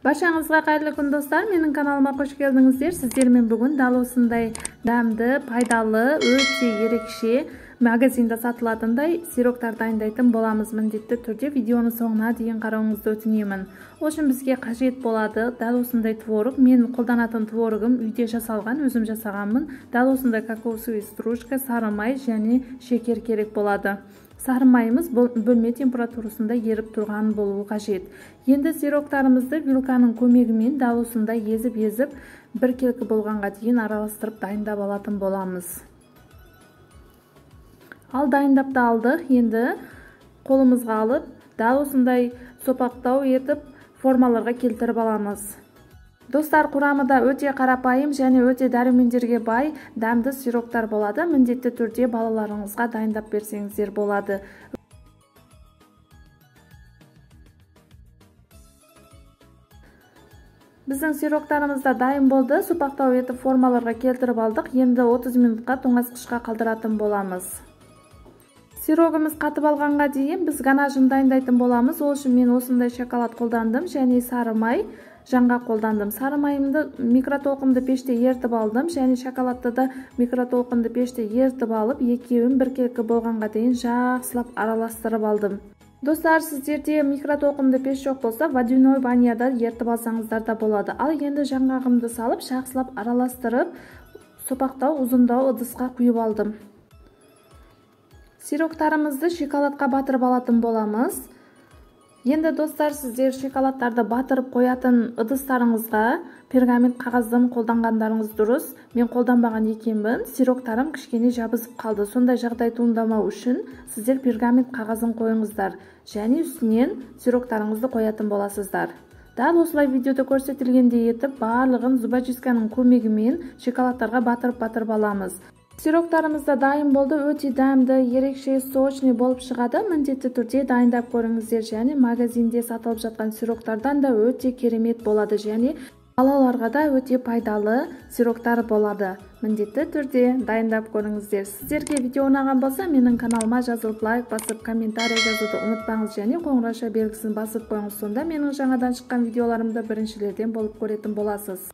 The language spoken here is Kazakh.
Баршаңызға қайырлы күн достар, менің каналыма қош келдіңіздер. Сіздермен бүгін дәл осындай дәмді, пайдалы, өте ерекше магазинда сатылатындай сироктар дайындайтын боламыз. Міндетті түрде видеоны соңына дейін қарауыңызды өтінемін. Ол үшін бізге қажет болады дәл осындай творог. Мен қолданатын творогым үйде жасалған, өзім жасағанмын. Дәл осындай кокосовый стружка, сары май және шекер керек болады. Сары майымыз бөлме температурасында еріп тұрған болуы қажет. Енді сироктарымызды вилканың көмегімен дәл осындай езіп біркелкі болғанға дейін араластырып дайындап алатын боламыз. Ал дайындап та алдық. Енді қолымызға алып дәл осындай сопақтау етіп формаларға келтіріп аламыз. Достар, құрамы да өте қарапайым және өте дәрумендерге бай дәмді сироктар болады. Міндетті түрде балаларыңызға дайындап берсеңіздер болады. Біздің сироктарымыз да дайын болды. Сопақтау етіп формаларға келтіріп алдық. Енді 30 минутқа тоңазытқышқа қалдыратын боламыз. Сирогымыз қатып алғанға дейін біз ганажын дайындайтын боламыз. Ол үшін мен осындай шоколад қолдандым және сары май жаңға қолдандым. Сары майымды микротолқынды пеште ертіп алдым және шоколадты да микротолқынды пеште ертіп алып, екеуін біркелкі болғанға дейін жақсылап араластырып алдым. Достар, сіздерде микротолқынды пеш жоқ болса, водяной баняда ертіп алсаңыздар да болады. Ал енді жаңғағымды салып, жақсылап араластырып, сопақтау, ұзындау ыдысқа құйып алдым. Сироктарымызды шоколадқа батырып алатын боламыз. Енді достар, сіздер шоколадтарды батырып қоятын ыдыстарыңызға пергамент қағаздың қолданғандарыңыз дұрыс. Мен қолданбаған екенмін. Сироктарым кішкене жабысып қалды. Сондай жағдай туындамау үшін сіздер пергамент қағазын қойыңыздар және үстінен сироктарыңызды қоятын боласыздар. Дәл осылай видеода көрсетілгендей етіп, барлығын зубочистканың көмегімен шоколадтарға батырып аламыз. Сироктарымыз да дайын болды. Өте дәмді, ерекше, сочный болып шығады. Міндетті түрде дайындап көріңіздер және магазинде сатылып жатқан сироктардан да өте керемет болады және балаларға да өте пайдалы сироктар болады. Міндетті түрде дайындап көріңіздер. Сіздерге видео ұнаған болса, менің каналыма жазылып лайк басып, комментарий жазуды ұмытпаңыз және қоңырауша белгісін басып қойыңыз. Сонда менің жаңадан шыққан видеоларымды біріншілерден болып көретін боласыз.